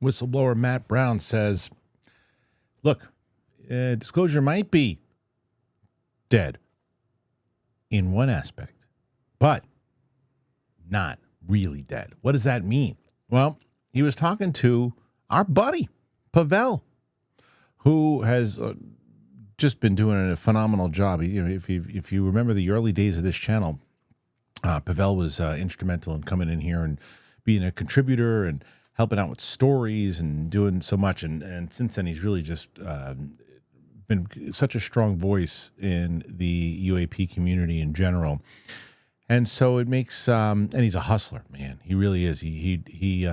Whistleblower Matt Brown says, look, disclosure might be dead in one aspect, but not really dead. What does that mean? Well, he was talking to our buddy, Pavel, who has just been doing a phenomenal job. If you remember the early days of this channel, Pavel was instrumental in coming in here and being a contributor and helping out with stories and doing so much. And since then, he's really just been such a strong voice in the UAP community in general. And so it makes, and he's a hustler, man. He really is. He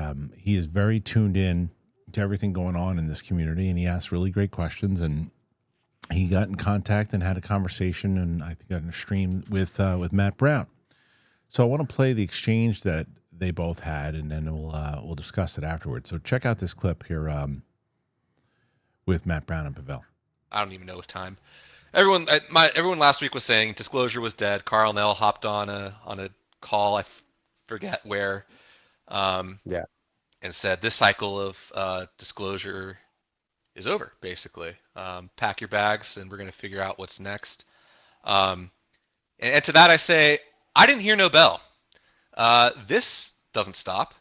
is very tuned in to everything going on in this community, and he asks really great questions. And he got in contact and had a conversation, and I think got in a stream with Matt Brown. So I want to play the exchange that they both had, and then we'll discuss it afterwards. So check out this clip here with Matt Brown and Pavel. I don't even know his time. Everyone last week was saying disclosure was dead. Carl Nell hopped on a call, I forget where, and said this cycle of disclosure is over, basically. Pack your bags, and we're going to figure out what's next. And to that I say, I didn't hear no bell. This doesn't stop.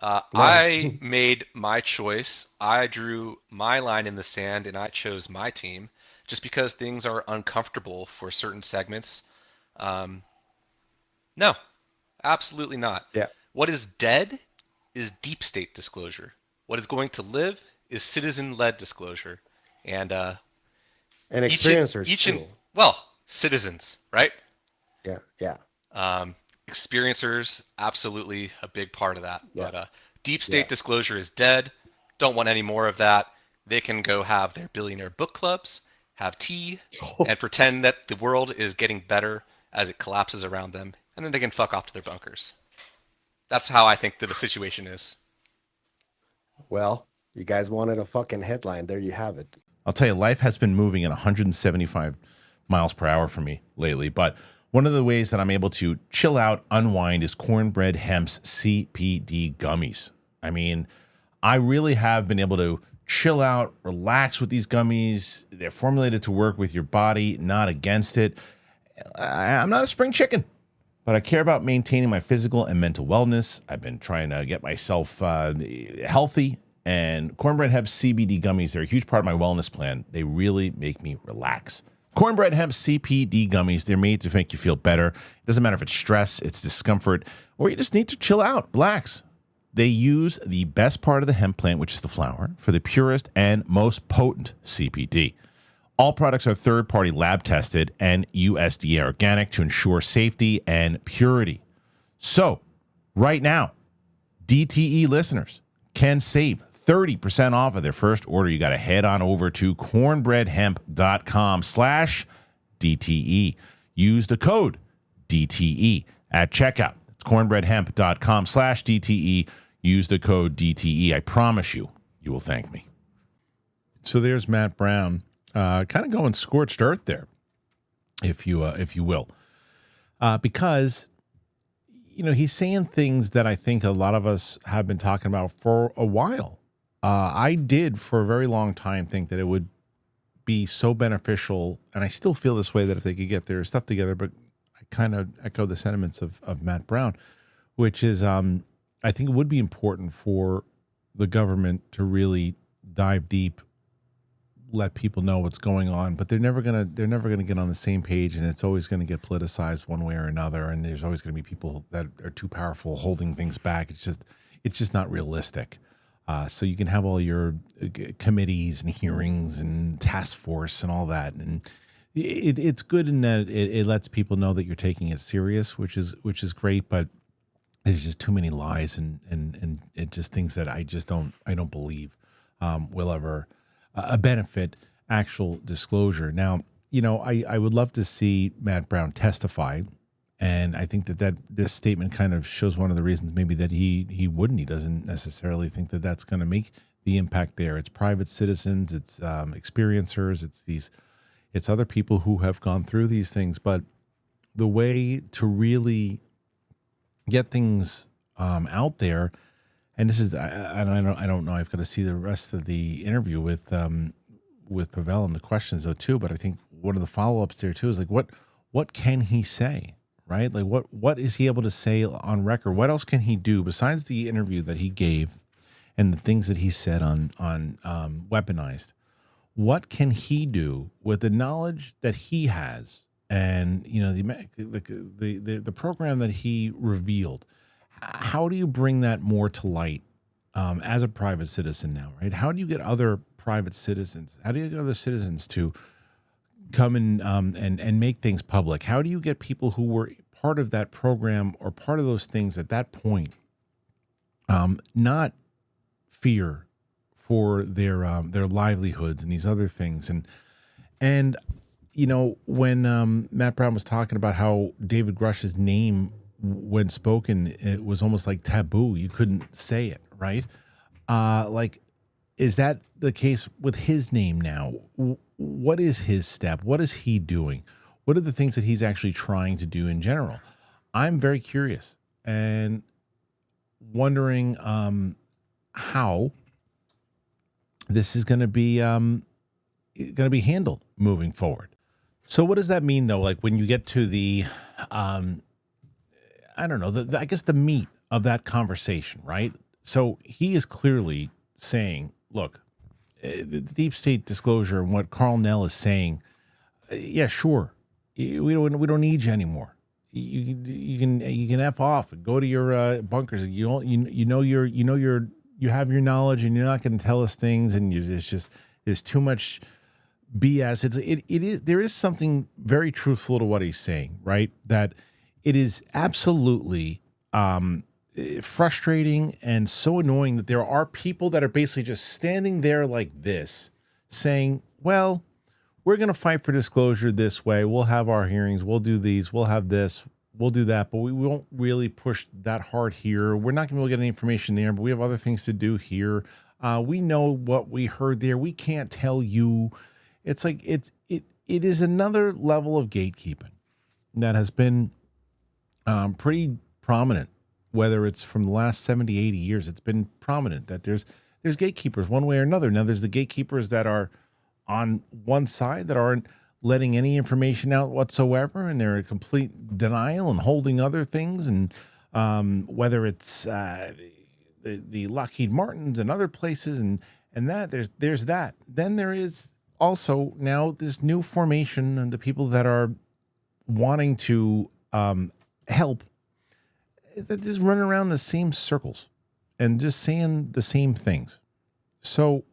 No. I made my choice. I drew my line in the sand, and I chose my team. Just because things are uncomfortable for certain segments. No, absolutely not. Yeah. What is dead is deep state disclosure. What is going to live is citizen-led disclosure. And experiencers citizens, right? Yeah. Experiencers, absolutely a big part of that. Yeah. But deep state disclosure is dead. Don't want any more of that. They can go have their billionaire book clubs, have tea, and pretend that the world is getting better as it collapses around them, and then they can fuck off to their bunkers. That's how I think that the situation is. Well, you guys wanted a fucking headline. There you have it. I'll tell you, life has been moving at 175 miles per hour for me lately, but one of the ways that I'm able to chill out, unwind, is Cornbread Hemp's CBD gummies. I mean, I really have been able to chill out, relax with these gummies. They're formulated to work with your body, not against it. I'm not a spring chicken, but I care about maintaining my physical and mental wellness. I've been trying to get myself healthy, and Cornbread Hemp CBD gummies, they're a huge part of my wellness plan. They really make me relax. Cornbread Hemp CBD gummies, they're made to make you feel better. It doesn't matter if it's stress, it's discomfort, or you just need to chill out, relax. They use the best part of the hemp plant, which is the flower, for the purest and most potent CBD. All products are third-party lab tested and USDA organic to ensure safety and purity. So, right now, DTE listeners can save 30% off of their first order. You got to head on over to cornbreadhemp.com/DTE. Use the code DTE at checkout. It's cornbreadhemp.com/DTE. Use the code DTE. I promise you, you will thank me. So there's Matt Brown, kind of going scorched earth there, if you will, because he's saying things that I think a lot of us have been talking about for a while. I did for a very long time think that it would be so beneficial, and I still feel this way, that if they could get their stuff together, but I kind of echo the sentiments of Matt Brown, which is I think it would be important for the government to really dive deep, let people know what's going on, but they're never gonna get on the same page, and it's always going to get politicized one way or another, and there's always going to be people that are too powerful holding things back. It's just not realistic. So you can have all your committees and hearings and task force and all that, and it's good in that it lets people know that you're taking it serious, which is great. But there's just too many lies and it just things that I don't believe will ever benefit actual disclosure. Now, I would love to see Matt Brown testify. And I think that this statement kind of shows one of the reasons maybe that he wouldn't. He doesn't necessarily think that that's going to make the impact there. It's private citizens, it's experiencers, it's other people who have gone through these things. But the way to really get things out there and this is I don't know. I've got to see the rest of the interview with Pavel and the questions though too. But I think one of the follow-ups there too is like what can he say, right? Like what is he able to say on record? What else can he do besides the interview that he gave and the things that he said on Weaponized? What can he do with the knowledge that he has, and the program that he revealed? How do you bring that more to light as a private citizen now, right? How do you get other private citizens? How do you get other citizens to come and make things public? How do you get people who were part of that program or part of those things at that point not fear for their livelihoods and these other things? And when Matt Brown was talking about how David Grush's name, when spoken, it was almost like taboo. You couldn't say it, right? Is that the case with his name now? What is his step? What is he doing? What are the things that he's actually trying to do in general? I'm very curious and wondering how this is going to be handled moving forward. So what does that mean though? Like when you get to the I don't know, I guess the meat of that conversation, right? So he is clearly saying, look, the deep state disclosure and what Carl Nell is saying, yeah, sure, we don't need you anymore. You can F off and go to your bunkers. You have your knowledge and you're not going to tell us things, and there's too much BS. There is something very truthful to what he's saying, right? That it is absolutely frustrating and so annoying that there are people that are basically just standing there like this saying, well, we're going to fight for disclosure this way. We'll have our hearings. We'll do these. We'll have this. We'll do that. But we won't really push that hard here. We're not going to be able to get any information there, but we have other things to do here. We know what we heard there. We can't tell you. It's like it is another level of gatekeeping that has been pretty prominent, whether it's from the last 70, 80 years. It's been prominent that there's gatekeepers one way or another. Now, there's the gatekeepers that are on one side that aren't letting any information out whatsoever, and they're in complete denial and holding other things. And whether it's the Lockheed Martins and other places, and that there's that. Then there is also now this new formation and the people that are wanting to help, that just run around the same circles and just saying the same things. So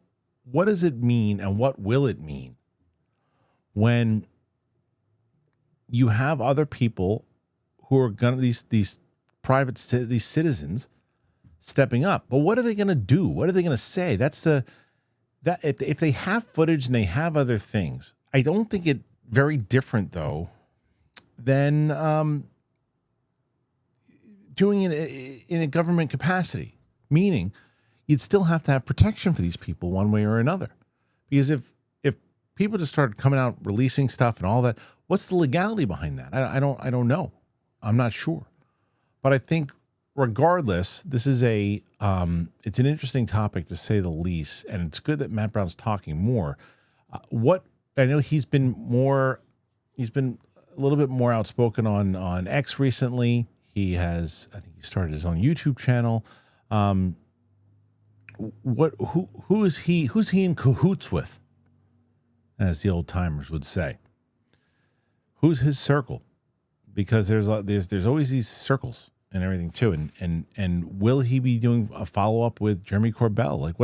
what does it mean, and what will it mean when you have other people who are going to, these citizens stepping up? But what are they going to do? What are they going to say? If they have footage and they have other things, I don't think it very different though than doing it in a government capacity, meaning you'd still have to have protection for these people one way or another. Because if people just started coming out releasing stuff and all that, what's the legality behind that? I don't know. I'm not sure. But I think regardless, this is it's an interesting topic to say the least, and it's good that Matt Brown's talking more. What I know, he's been a little bit more outspoken on X recently. I think he started his own YouTube channel. Who's he in cahoots with, as the old timers would say? Who's his circle? Because there's always these circles and everything too. And will he be doing a follow-up with Jeremy Corbell? Like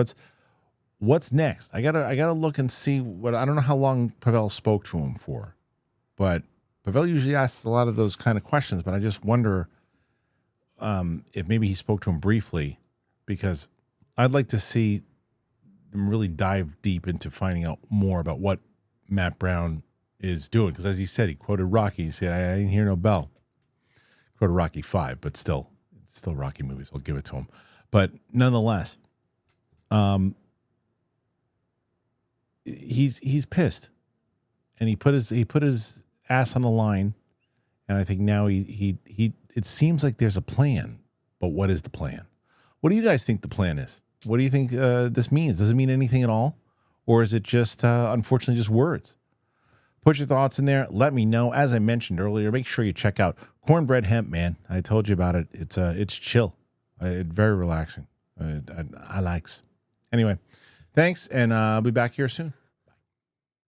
what's next? I gotta look and see I don't know how long Pavel spoke to him for, but Pavel usually asks a lot of those kind of questions, but I just wonder if maybe he spoke to him briefly, because I'd like to see him really dive deep into finding out more about what Matt Brown is doing. Because as you said, he quoted Rocky. He said, I didn't hear no bell. Quoted Rocky 5, but it's still Rocky movies. I'll give it to him. But nonetheless, he's pissed. And he put his ass on the line. And I think now he it seems like there's a plan. But what is the plan? What do you guys think the plan is? What do you think this means? Does it mean anything at all? Or is it just, unfortunately, just words? Put your thoughts in there. Let me know. As I mentioned earlier, make sure you check out Cornbread Hemp, man. I told you about it. It's chill. Very relaxing. I likes. Anyway, thanks, and I'll be back here soon.